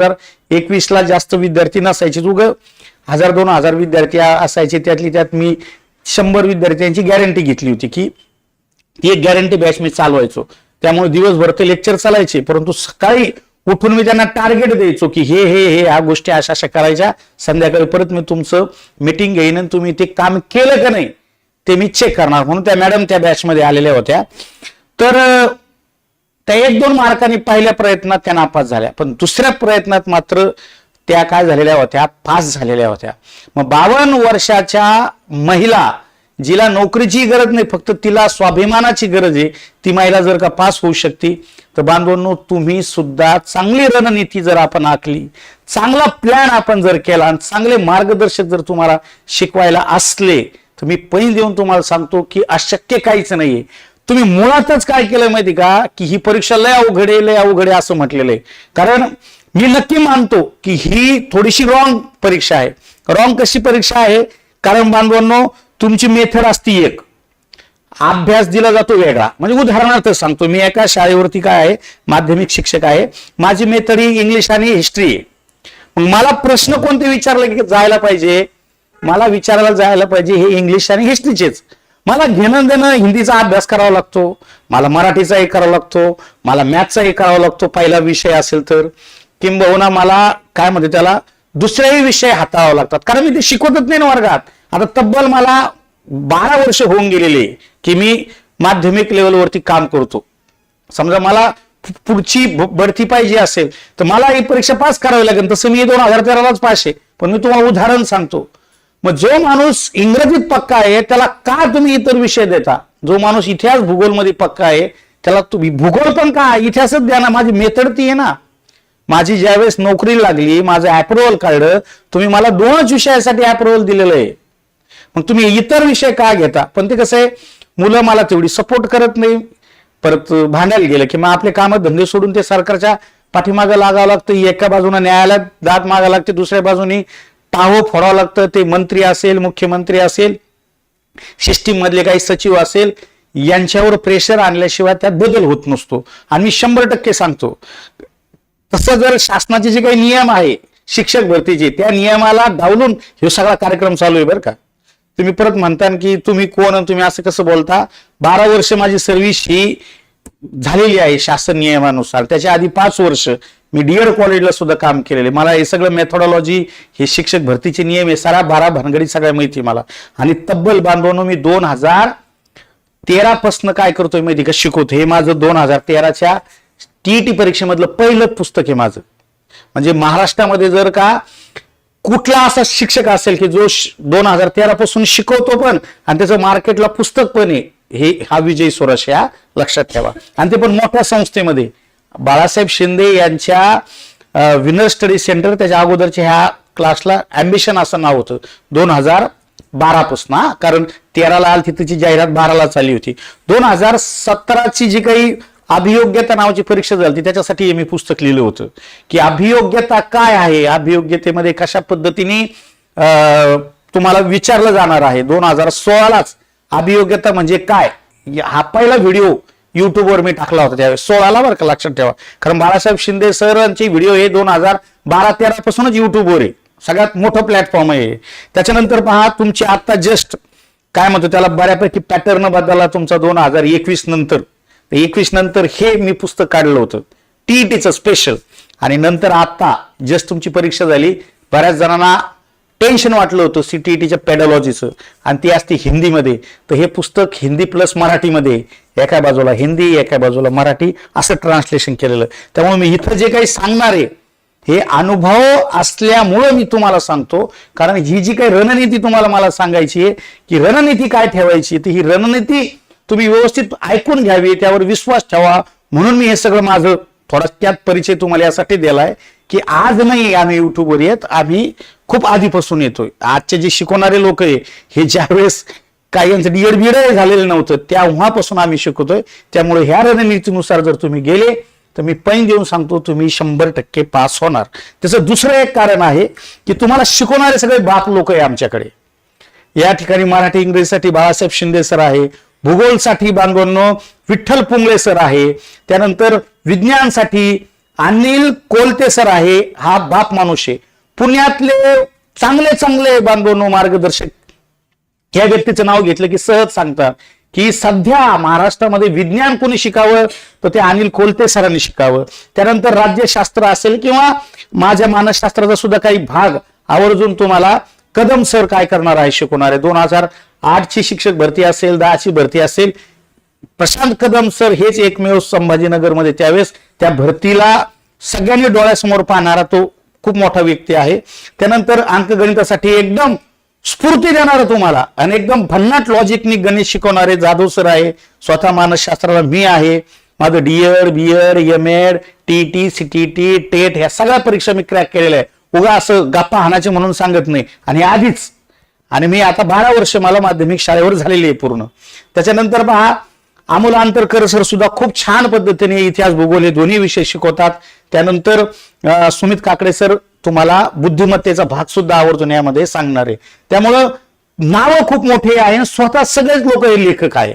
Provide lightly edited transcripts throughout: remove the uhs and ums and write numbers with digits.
2021ला जास्त विद्यार्थी नसायचे, 1000-2000 विद्यार्थी असायचे, त्यातली त्यात मी 100 विद्यार्थ्यांची गॅरंटी घेतली होती की ती एक गॅरंटी बॅच मी चालवायचो. त्यामुळे दिवसभर ते लेक्चर चालायचे, परंतु सकाळी उठून मी त्यांना टार्गेट द्यायचो की हे हे हे ह्या गोष्टी अशा अशा करायच्या, संध्याकाळी परत मी तुमचं मीटिंग घेईन आणि तुम्ही ते काम केलं का नाही ते मी चेक करणार. म्हणून त्या मॅडम त्या बॅचमध्ये आलेल्या होत्या. तर त्या 1-2 मार्कांनी पहिल्या प्रयत्नात त्या नापास झाल्या, पण दुसऱ्या प्रयत्नात मात्र त्या काय झालेल्या होत्या, पास झालेल्या होत्या. मग 52 वर्षाच्या महिला जिला नोकरीची गरज नाही, फक्त तिला स्वाभिमानाची गरज आहे, ती महिला जर का पास होऊ शकते, तर बांधवांनो तुम्ही सुद्धा चांगली रणनीती जर आपण आखली, चांगला प्लॅन आपण जर केला आणि चांगले मार्गदर्शक जर तुम्हाला शिकवायला असले, तर मी पैन देऊन तुम्हाला सांगतो की अशक्य काहीच नाहीये. तुम्ही मुळातच काय केलं माहिती का, की ही परीक्षा लय अवघड आहे, लय अवघड आहे असं म्हटलेलं आहे. कारण मी नक्की मानतो की ही थोडीशी रॉंग परीक्षा आहे. रॉंग कशी परीक्षा आहे, कारण बांधवांनो तुमची मेथड असती एक, अभ्यास दिला जातो वेगळा. म्हणजे उदाहरणार्थ सांगतो, मी एका शाळेवरती काय आहे, माध्यमिक शिक्षक आहे, माझी मेथड ही इंग्लिश आणि हिस्ट्री आहे. मग मला प्रश्न कोणते विचारले की जायला पाहिजे, मला विचारायला जायला पाहिजे हे इंग्लिश आणि हिस्ट्रीचेच. मला घेणं देणं हिंदीचा अभ्यास करावा लागतो, मला मराठीचाही करावा लागतो, मला मॅथचाही करावा लागतो पहिला विषय असेल तर, किंबहुना मला काय म्हणते त्याला दुसरेही विषय हाताळावे लागतात, कारण मी ते शिकवतच नाही ना वर्गात. आता तब्बल मला 12 वर्ष होऊन गेलेले की मी माध्यमिक लेवलवरती काम करतो. समजा मला पुढची बढती पाहिजे असेल तर मला ही परीक्षा पास करावी लागेल. तसं मी 2013लाच पास आहे, पण मी तुम्हाला उदाहरण सांगतो. मग जो माणूस इंग्रजीत पक्का आहे त्याला का तुम्ही इतर विषय देता, जो माणूस इतिहास भूगोलमध्ये पक्का आहे त्याला तुम्ही भूगोल पण का इतिहासच द्या ना. माझी मेथड ती आहे ना. माझी ज्यावेळेस नोकरी लागली, माझं अप्रुव्हल काढलं, तुम्ही मला 2च विषयासाठी अप्रुव्हल दिलेलं आहे, मग तुम्ही इतर विषय का घेता. पण ते कसं आहे, मुलं मला तेवढी सपोर्ट करत नाही. परत भांडायला गेलं की मग आपले काम धंदे सोडून ते सरकारच्या पाठीमागं लागावं लागतं. एका बाजूने न्यायालयात दाद मागावं लागते, दुसऱ्या बाजूने टाहो फोडावं लागतं. ते मंत्री असेल, मुख्यमंत्री असेल, सिस्टीम मधले काही सचिव असेल, यांच्यावर प्रेशर आणल्याशिवाय त्यात बदल होत नसतो. आणि मी 100% सांगतो, तसं जर शासनाचे जे काही नियम आहे शिक्षक भरतीचे, त्या नियमाला डावलून हे सगळा कार्यक्रम चालू आहे बरं का. तुम्ही परत म्हणता की तुम्ही कोण आणि तुम्ही असं कसं बोलता. 12 वर्ष माझी सर्व्हिस ही झालेली आहे शासन नियमानुसार. त्याच्या आधी 5 वर्ष मी डीएड कॉलेजला सुद्धा काम केलेले. मला हे सगळं मेथोडॉलॉजी, हे शिक्षक भरतीचे नियम, हे सारा 12 भानगडी सगळ्या माहिती मला. आणि तब्बल बांधवनो मी 2013 पासून काय करतोय माहिती का, शिकवतो. हे माझं 2013च्या टीईटी परीक्षेमधलं पहिलं पुस्तक आहे माझं. म्हणजे महाराष्ट्रामध्ये जर का कुठला असा शिक्षक असेल की जो 2013 पासून शिकवतो पण आणि त्याचं मार्केटला पुस्तक पण आहे, हा विजय सोरस या लक्षात ठेवा. आणि ते पण मोठ्या संस्थेमध्ये. बाळासाहेब शिंदे यांच्या विनर स्टडी सेंटर, त्याच्या अगोदरच्या ह्या क्लासला अँबिशन असं नाव होतं 2012 पासून. कारण 13ला आली तिची जाहिरात 12ला चालली होती. 2017ची जी काही अभियोग्यता नावाची परीक्षा झाली त्याच्यासाठी हे मी पुस्तक लिहिलं होतं की अभियोग्यता काय आहे, अभियोग्यतेमध्ये कशा पद्धतीने तुम्हाला विचारलं जाणार आहे. 2016लाच अभियोग्यता म्हणजे काय हा पहिला व्हिडिओ युट्यूबवर मी टाकला होता त्यावेळेस. 16ला बरं का, लक्षात ठेवा. कारण बाळासाहेब शिंदे सरांचे व्हिडिओ हे 2012-13 पासूनच युट्यूबवर आहे, सगळ्यात मोठं प्लॅटफॉर्म आहे. त्याच्यानंतर पहा तुमची आता जस्ट काय म्हणतो त्याला बऱ्यापैकी पॅटर्न बदलला तुमचा 2021 नंतर. 21 नंतर हे मी पुस्तक काढलं होतं टीईटीचं स्पेशल. आणि नंतर आता जस्ट तुमची परीक्षा झाली, बऱ्याच जणांना टेन्शन वाटलं होतं सीटीईटीच्या पेडॉलॉजीचं, आणि ती असते हिंदीमध्ये. तर हे पुस्तक हिंदी प्लस मराठीमध्ये, एका बाजूला हिंदी एका बाजूला मराठी असं ट्रान्सलेशन केलेलं. त्यामुळे मी इथं जे काही सांगणार आहे हे अनुभव असल्यामुळे मी तुम्हाला सांगतो. कारण ही जी काही रणनीती तुम्हाला मला सांगायची आहे की रणनीती काय ठेवायची, तर ही रणनीती तुम्ही व्यवस्थित ऐकून घ्यावी, त्यावर विश्वास ठेवा. म्हणून मी हे सगळं माझं थोडक्यात परिचय तुम्हाला यासाठी दिलाय की आज नाही आम्ही युट्यूबवर येत, आम्ही खूप आधीपासून येतोय. आजचे जे शिकवणारे लोक आहे हे ज्यावेळेस काही यांचं डीएड बीएड झालेलं नव्हतं तेव्हापासून आम्ही शिकवतोय. त्यामुळे ह्या रणनीतीनुसार जर तुम्ही गेले तर मी पैन देऊन सांगतो तुम्ही 100% पास होणार. त्याचं दुसरं एक कारण आहे की तुम्हाला शिकवणारे सगळे बाप लोक आहे आमच्याकडे. या ठिकाणी मराठी इंग्रजीसाठी बाळासाहेब शिंदे सर आहे, भूगोलसाठी बांधवांनो विठ्ठल पुंगळे सर आहे, त्यानंतर विज्ञानसाठी अनिल कोलते सर आहे, हा बाप माणूस आहे. पुण्यातले चांगले चांगले बांधवनो मार्गदर्शक या व्यक्तीचं नाव घेतलं की सहज सांगतात की सध्या महाराष्ट्रामध्ये विज्ञान कोणी शिकावं तर ते अनिल कोलते सरांनी शिकावं. त्यानंतर राज्यशास्त्र असेल किंवा माझ्या मानसशास्त्राचा सुद्धा काही भाग आवर्जून तुम्हाला कदम सर काय करणार आहे, शिकवणार आहे. 2008ची शिक्षक भरती असेल, 10ची भरती असेल, प्रशांत कदम सर हेच एकमेव संभाजीनगरमध्ये त्यावेळेस त्या भरतीला सगळ्यांनी डोळ्यासमोर पाहणारा तो खूप मोठा व्यक्ती आहे. त्यानंतर अंकगणितासाठी एकदम स्फूर्ती देणारं तुम्हाला आणि एकदम भन्नाट लॉजिकनी गणित शिकवणारे जाधव सर आहे. स्वतः मानसशास्त्राला मी आहे. माझं D Ed, B Ed, M Ed, TT, CTT, TET ह्या सगळ्या परीक्षा मी क्रॅक केलेल्या आहे. उगा असं गप्पा हाणाचे म्हणून सांगत नाही. आणि मी आता 12 वर्ष मला माध्यमिक शाळेवर झालेली आहे पूर्ण. त्याच्यानंतर पहा अमोल अंतरकर सर सुद्धा खूप छान पद्धतीने इतिहास भूगोल हे दोन्ही विषय शिकवतात. त्यानंतर सुमित काकडे सर तुम्हाला बुद्धिमत्तेचा भाग सुद्धा आवर्जून यामध्ये सांगणार आहे. त्यामुळं नावं खूप मोठे आहे, स्वतः सगळेच लोक हे लेखक आहे.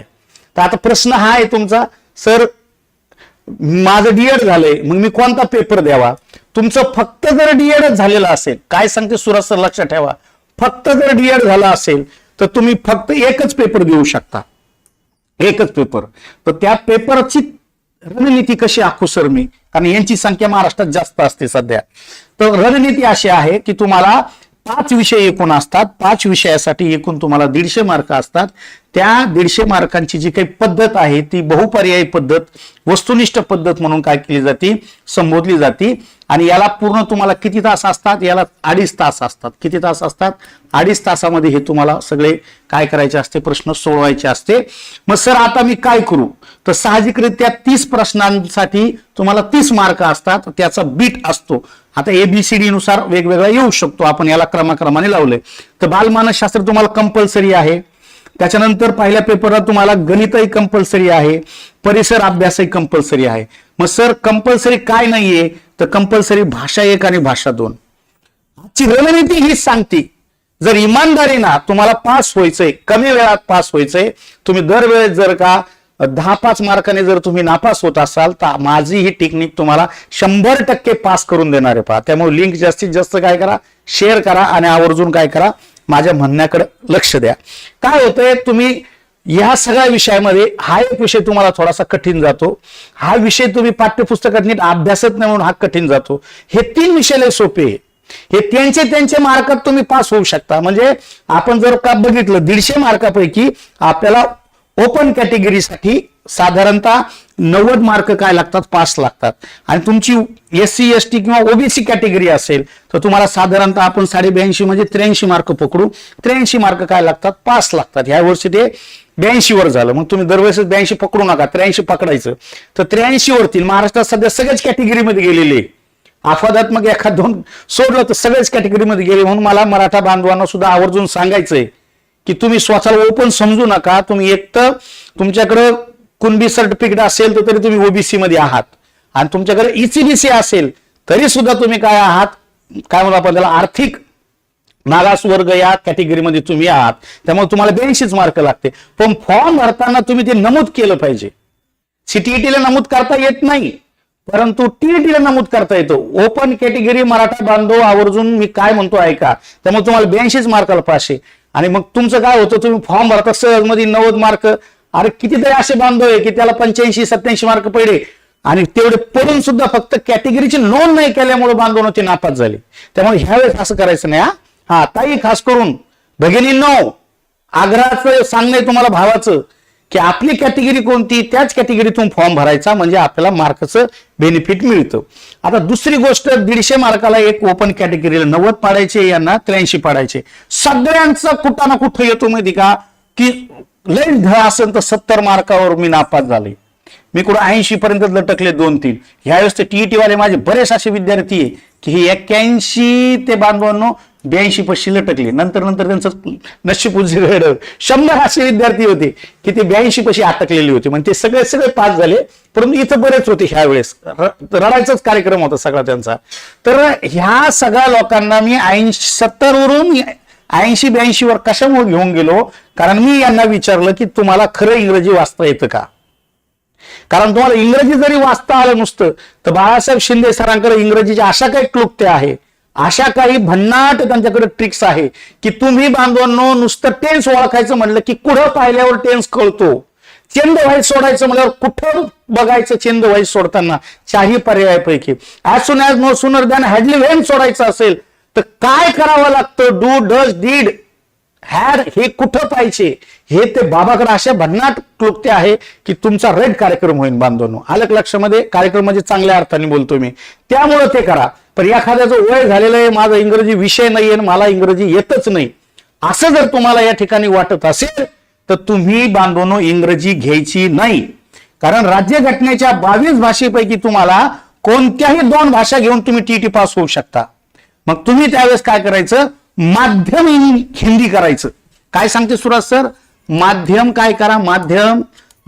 तर आता प्रश्न हा आहे तुमचा, सर माझं डीएड झालंय मग मी कोणता पेपर द्यावा. तुमचं फक्त जर डीएड झालेलं असेल, काय सांगते सुरज सर लक्षात ठेवा, फक्त जर डीएड झाला असेल तर तुम्ही फक्त एकच पेपर देऊ शकता, एकच पेपर. तर त्या पेपरची रणनीती कशी आखू सर मी, कारण यांची संख्या महाराष्ट्रात जास्त असते सध्या. तर रणनीती अशी आहे की तुम्हाला 5 विषय एकूण असतात. 5 विषयासाठी एकूण तुम्हाला 150 मार्क असतात. त्या 150 मार्कांची जी काही पद्धत आहे ती बहुपर्यायी पद्धत, वस्तुनिष्ठ पद्धत म्हणून काय केली जाते, संबोधली जाते. आणि याला पूर्ण तुम्हाला किती तास असतात, याला 2.5 तास असतात. किती तास असतात, 2.5 तासामध्ये हे तुम्हाला सगळे काय करायचे असते, प्रश्न सोडवायचे असते. मग सर आता मी काय करू, तर साहजिकरित्या 30 प्रश्नांसाठी तुम्हाला 30 मार्क असतात. त्याचा बीट असतो. आता ABCD नुसार वेगवेगळा येऊ शकतो, आपण याला क्रमाक्रमाने लावलंय. तर बालमानसशास्त्र तुम्हाला कंपल्सरी आहे. त्याच्यानंतर पहिल्या पेपरला तुम्हाला गणितही कंपल्सरी आहे, परिसर अभ्यासही कंपल्सरी आहे. मग सर कंपल्सरी काय नाहीये, तर कंपल्सरी भाषा 1 आणि भाषा 2. आजची रणनीती हीच सांगते, जर इमानदारीना तुम्हाला पास व्हायचंय, कमी वेळात पास व्हायचंय, तुम्ही दरवेळेस जर का 10-5 मार्काने जर तुम्ही नापास होत असाल तर माझी ही टेक्निक तुम्हाला 100% पास करून देणार आहे. पहा, त्यामुळे लिंक जास्तीत जास्त काय करा, शेअर करा आणि आवर्जून काय करा, माझ्या म्हणण्याकडे लक्ष द्या. काय होतंय, तुम्ही या सगळ्या विषयामध्ये हा एक विषय तुम्हाला थोडासा कठीण जातो. हा विषय तुम्ही पाठ्यपुस्तकात नीट अभ्यासत नाही म्हणून हा कठीण जातो. हे 3 विषय लय सोपे आहे. हे त्यांचे मार्कात तुम्ही पास होऊ शकता. म्हणजे आपण जर का बघितलं 150 मार्कापैकी आपल्याला ओपन कॅटेगरीसाठी साधारणतः 90 मार्क काय लागतात, पास लागतात. आणि तुमची SC ST किंवा OBC कॅटेगरी असेल तर तुम्हाला साधारणतः आपण 82.5 म्हणजे 83 मार्क पकडू, 83 मार्क काय लागतात, पास लागतात. ह्या वर्षी ते 82 वर झालं. मग तुम्ही दरवेळेस 82 पकडू नका, 83 पकडायचं. तर 83 वरती महाराष्ट्रात सध्या सगळ्याच कॅटेगरीमध्ये गेलेले, अपवादात्मक एखाद 2 सोडलं तर सगळ्याच कॅटेगरीमध्ये गेले. म्हणून मला मराठा बांधवांना सुद्धा आवर्जून सांगायचंय की तुम्ही स्वतःला ओपन समजू नका. तुम्ही एक तर तुमच्याकडे कुणबी सर्टिफिकेट असेल तर तरी तुम्ही OBC मध्ये आहात, आणि तुमच्याकडे ECBC असेल तरी सुद्धा तुम्ही काय आहात, काय म्हणतो आपण त्याला, आर्थिक मागास वर्ग या कॅटेगरीमध्ये तुम्ही आहात. त्यामुळे तुम्हाला 82 मार्क लागते. पण फॉर्म भरताना तुम्ही ते नमूद केलं पाहिजे. CTET ला नमूद करता येत नाही, परंतु TET ला नमूद करता येतो. ओपन कॅटेगरी मराठा बांधव आवर्जून मी काय म्हणतो ऐका. त्यामुळे तुम्हाला 82 मार्काला पास आहे. आणि मग तुमचं काय होतं, तुम्ही फॉर्म भरता सहज मध्ये 90 मार्क. अरे कितीतरी असे बांधव आहे की त्याला 85-87 मार्क पडले, आणि तेवढे पडून सुद्धा फक्त कॅटेगरीची नोंद नाही केल्यामुळे बांधव ते नापास झाले. त्यामुळे ह्यावेळेस असं करायचं नाही. हा ताई, खास करून भगिनींनो, आग्रहाचं सांगणं तुम्हाला भावाचं की आपली कॅटेगरी कोणती त्याच कॅटेगरीतून फॉर्म भरायचा, म्हणजे आपल्याला मार्कचं बेनिफिट मिळतं. आता दुसरी गोष्ट, 150 मार्काला एक ओपन कॅटेगरीला 90 पाडायचे, यांना 83 पाडायचे. सगळ्यांचा कुठं ना कुठं येतो माहिती का, की लय ढ असेल तर 70 मार्कावर मी नापास झाले. मी कुठं 80 पर्यंत लटकले 2-3. ह्यावेळेस ते TET वाले माझे बरेच असे विद्यार्थी आहे की हे 81 ते बांधवांनो 82 पशी लटकले. नंतर त्यांचं नशीब उजळलं. 100 असे विद्यार्थी होते की ते 82 पशी अटकलेले होते. म्हणजे ते सगळे पास झाले. परंतु इथं बरेच होते, ह्यावेळेस रडायचाच कार्यक्रम होता सगळा त्यांचा. तर ह्या सगळ्या लोकांना मी 70 वरून 80-82 वर कशामुळे घेऊन गेलो, कारण मी यांना विचारलं की तुम्हाला खरं इंग्रजी वाचता येतं का. कारण तुम्हाला इंग्रजी जरी वाचता आलं नुसतं, तर बाळासाहेब शिंदे सरांकडे इंग्रजीच्या अशा काही क्लुप्त्या आहे, अशा काही भन्नाट त्यांच्याकडे ट्रिक्स आहे की तुम्ही बांधवांनो नुसतं टेन्स ओळखायचं म्हणलं की कुठं पाहिल्यावर टेन्स कळतो. चेंद व्हाईस सोडायचं म्हणल्यावर कुठं बघायचं चेंद व्हाईस सोडताना, चारही पर्यायापैकी. As soon as, no sooner than, hardly when सोडायचं असेल तर काय करावं लागतं, डू, डज, डीड, हॅड, हे कुठं पाहिजे हे ते बाबाकडे अशा भन्नाट क्लुप्त्या आहे की तुमचा रेड कार्यक्रम होईल बांधवांनो. आलं लक्षामध्ये? कार्यक्रम म्हणजे चांगल्या अर्थाने बोलतो मी, त्यामुळे ते करा. पण एखाद्याचं वय झालेलं आहे, माझा इंग्रजी विषय नाहीये, मला इंग्रजी येतच नाही, असं जर तुम्हाला या ठिकाणी वाटत असेल तर तुम्ही बांधवांनो इंग्रजी घ्यायची नाही. कारण राज्यघटनेच्या 22 भाषेपैकी तुम्हाला कोणत्याही 2 भाषा घेऊन तुम्ही टीटी पास होऊ शकता. मग तुम्ही त्यावेळेस काय करायचं, माध्यम हिंदी करायचं. काय सांगते सुराज सर? माध्यम काय करा,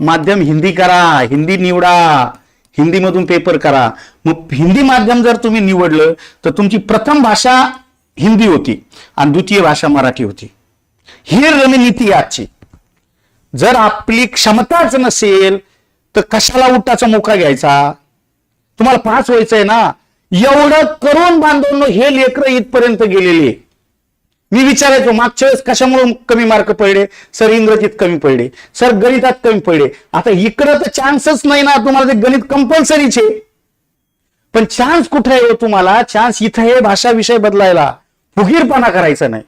माध्यम हिंदी करा, हिंदी निवडा, हिंदी मधून पेपर करा. मग हिंदी माध्यम जर तुम्ही निवडलं तर तुमची प्रथम भाषा हिंदी होती आणि द्वितीय भाषा मराठी होती. ही रणनीती आजची. जर आपली क्षमताच नसेल तर कशाला उठाचा मोका घ्यायचा? तुम्हाला पास व्हायचंय ना. एवढं करून बांधून हे लेकरं इथपर्यंत गेलेले. मी विचारायचो मागच्या वेळेस कशामुळे कमी मार्क पडले? सर इंग्रजीत कमी पडले, सर गणितात कमी पडले. आता इकडं तर चान्सच नाही ना, तुम्हाला ते गणित कंपल्सरीच आहे. पण चान्स कुठे आहे तुम्हाला? चान्स इथं आहे भाषा विषय बदलायला. फुगीरपणा करायचा नाही.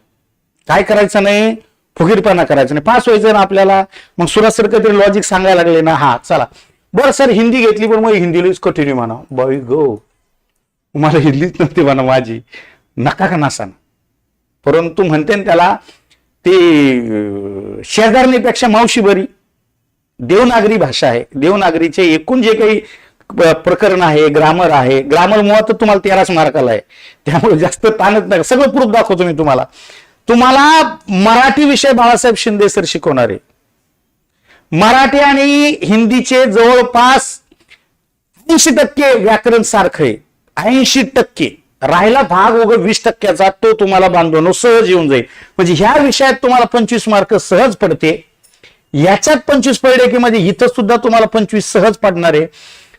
काय करायचं नाही? फुगीरपणा करायचं नाही. पास व्हायचं ना आपल्याला. मग सुराज सर काहीतरी लॉजिक सांगायला लागले ना, हा चला बरं सर हिंदी घेतली पण मग हिंदीलाच कंटिन्यू म्हणा. बाई गो, मला हिंदीच नव्हती म्हणा माझी, नका का नसाना. परंतु म्हणते ना त्याला ते शेजारणीपेक्षा मावशी बरी. देवनागरी भाषा आहे. देवनागरीचे एकूण जे काही प्रकरण आहे, ग्रामर आहे, ग्रामर मुळात तुम्हाला 13 मार्काला आहे, त्यामुळे जास्त ताणच नाही. सगळं प्रूफ दाखवतो मी तुम्हाला. मराठी विषय बाळासाहेब शिंदे सर शिकवणारे. मराठी आणि हिंदीचे जवळपास 80% व्याकरण सारखं आहे. 80%. राहिला भाग वगैरे 20%चा तो तुम्हाला बांधून सहज येऊन जाईल. म्हणजे ह्या विषयात तुम्हाला 25 मार्क सहज पडते. याच्यात 25 पडले की म्हणजे इथं सुद्धा तुम्हाला 25 सहज पडणार आहे.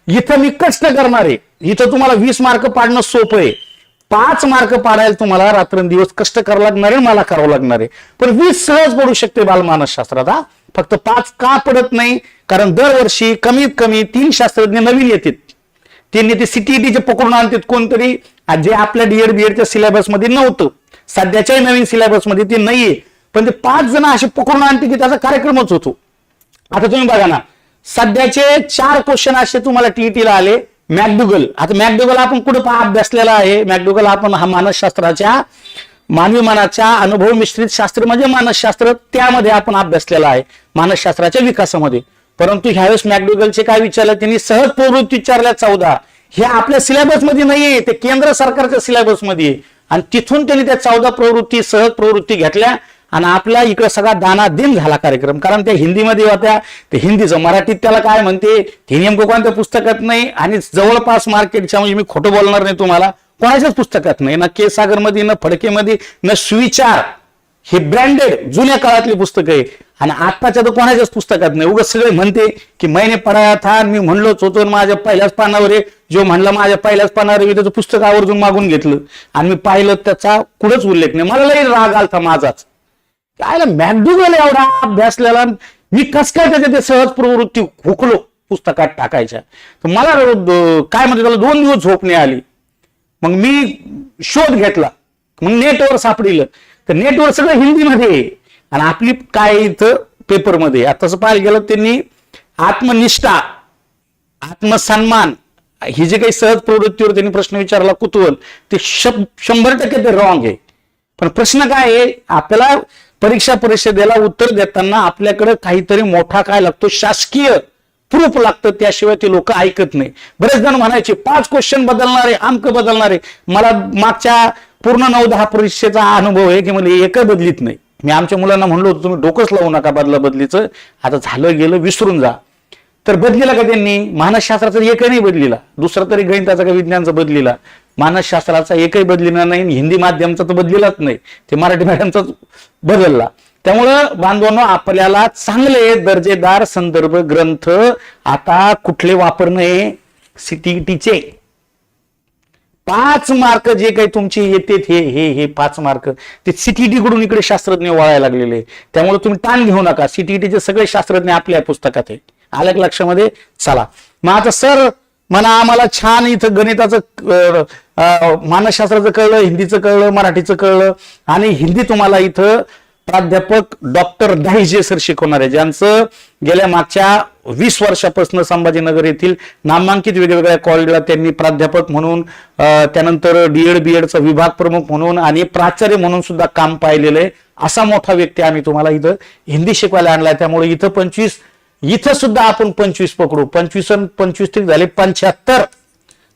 इथं मी कष्ट करणार आहे. इथं तुम्हाला 20 मार्क पाडणं सोपं आहे. 5 मार्क पाडायला तुम्हाला रात्रंदिवस कष्ट करावं लागणार आहे, मला करावं लागणार आहे. पण 20 सहज पडू शकते बालमानसशास्त्रात. हा फक्त 5 का पडत नाही? कारण दरवर्षी कमीत कमी 3 शास्त्रज्ञ नवीन येतात. त्यांनी ते सीटीईटीचे पकडून आणतात कोणतरी, जे आपल्या डीएड बीएडच्या सिलेबस मध्ये नव्हतं. सध्याच्या नवीन सिलेबस मध्ये ते नाहीये, पण ते 5 जण असे पकडून आणते की त्याचा कार्यक्रमच होतो. आता तुम्ही बघा ना, सध्याचे 4 क्वेश्चन असे तुम्हाला टीईटीला आले. मॅकडुगल. आता मॅकडुगल आपण कुठे अभ्यासलेला आहे? मॅकडुगल आपण हा मानसशास्त्राच्या, मानवी मनाच्या अनुभव मिश्रित शास्त्र म्हणजे मानसशास्त्र, त्यामध्ये आपण अभ्यासलेला आहे मानसशास्त्राच्या विकासामध्ये. परंतु ह्यावेळेस मॅकडुगलचे काय विचारलं त्यांनी? सहज प्रवृत्ती विचारल्या 14. हे आपल्या सिलेबस मध्ये नाहीये, ते केंद्र सरकारच्या सिलेबस मध्ये आहे. आणि तिथून त्यांनी त्या 14 प्रवृत्ती, सहज प्रवृत्ती घेतल्या आणि आपला इकडे सगळा दानादिन झाला कार्यक्रम. कारण त्या हिंदीमध्ये होत्या, ते हिंदीचं मराठीत त्याला काय म्हणते ते नेमकं कोणत्या पुस्तकात नाही. आणि जवळपास मार्केटच्या, म्हणजे मी खोटं बोलणार नाही तुम्हाला, कोणाच्याच पुस्तकात नाही. ना केसागरमध्ये, ना फडकेमध्ये, ना सुविचार. हे ब्रँडेड जुन्या काळातली पुस्तकं आहे. आणि आत्ताच्या तर कोणाच्याच पुस्तकात नाही. उगाच सगळे म्हणते की मैंने पढाया था, मी म्हणलोच होतो, माझ्या पहिल्याच पानावर आहे, जो म्हणला माझ्या पहिल्याच पानावर मी त्याचं पुस्तक आवर्जून मागून घेतलं आणि मी पाहिलं त्याचा कुठंच उल्लेख नाही. मला लई राग आलता माझाच. काय मॅकडुगल एवढा अभ्यासलेला, मी कस काय त्याच्या ते सहज प्रवृत्ती हुकलो पुस्तकात टाकायच्या. तर मला काय म्हणते त्याला 2 दिवस झोप नाही आली. मग मी शोध घेतला, मग नेटवर सापडिलं. तर नेटवर सगळं हिंदीमध्ये आणि आपली काय इथं पेपरमध्ये. आता तसं पाहायला गेलं त्यांनी आत्मनिष्ठा, आत्मसन्मान, ही जे काही सहज प्रवृत्तीवर त्यांनी प्रश्न विचारला कुतूहल, ते 100% ते रॉंग आहे. पण प्रश्न काय आहे, आपल्याला परीक्षा परिषदेला उत्तर देताना आपल्याकडे काहीतरी मोठा काय लागतो, शासकीय प्रूफ लागतं, त्याशिवाय ते लोक ऐकत नाही. बरेच जण म्हणायचे 5 क्वेश्चन बदलणारे, अंक बदलणारे. मला मागच्या पूर्ण 9-10 परीक्षेचा अनुभव आहे की मला एक बदलीत नाही. मी आमच्या मुलांना म्हणलो होतो तुम्ही डोकंच लावू नका बदलीचं, आता झालं गेलं विसरून जा. तर बदलीला का त्यांनी? मानसशास्त्राचा एकही नाही बदलीला. दुसरा तरी गणिताचा का विज्ञानचा बदलीला. मानसशास्त्राचा एकही बदलीला नाही. हिंदी माध्यमचा तर बदलीलाच नाही, ते मराठी मॅडमचाच बदलला. त्यामुळं बांधवांनो, आपल्याला चांगले दर्जेदार संदर्भ ग्रंथ आता कुठले वापरणे, सीटीईटीचे 5 मार्क जे काही तुमचे येतात हे 5 मार्क ते सीटीईटी कडून इकडे शास्त्रज्ञ वळायला लागलेले. त्यामुळे तुम्ही ताण घेऊ नका. सीटीईटीचे सगळे शास्त्रज्ञ आपल्या पुस्तकात आहे. आलं लक्षामध्ये? चला मग आता सर म्हणा आम्हाला छान इथं गणिताचं मानसशास्त्राचं कळलं, हिंदीचं कळलं, मराठीचं कळलं आणि हिंदी तुम्हाला इथं प्राध्यापक डॉक्टर दाहिजे सर शिकवणार आहे, ज्यांचं गेल्या मागच्या 20 वर्षापासून संभाजीनगर येथील नामांकित वेगवेगळ्या कॉलेजला त्यांनी प्राध्यापक म्हणून, त्यानंतर डीएड बीएडचा विभाग प्रमुख म्हणून आणि प्राचार्य म्हणून सुद्धा काम पाहिलेलं आहे. असा मोठा व्यक्ती आम्ही तुम्हाला इथं हिंदी शिकवायला आणलाय. त्यामुळे इथं 25, इथं सुद्धा आपण 25 पकडू, 25 झाले 75.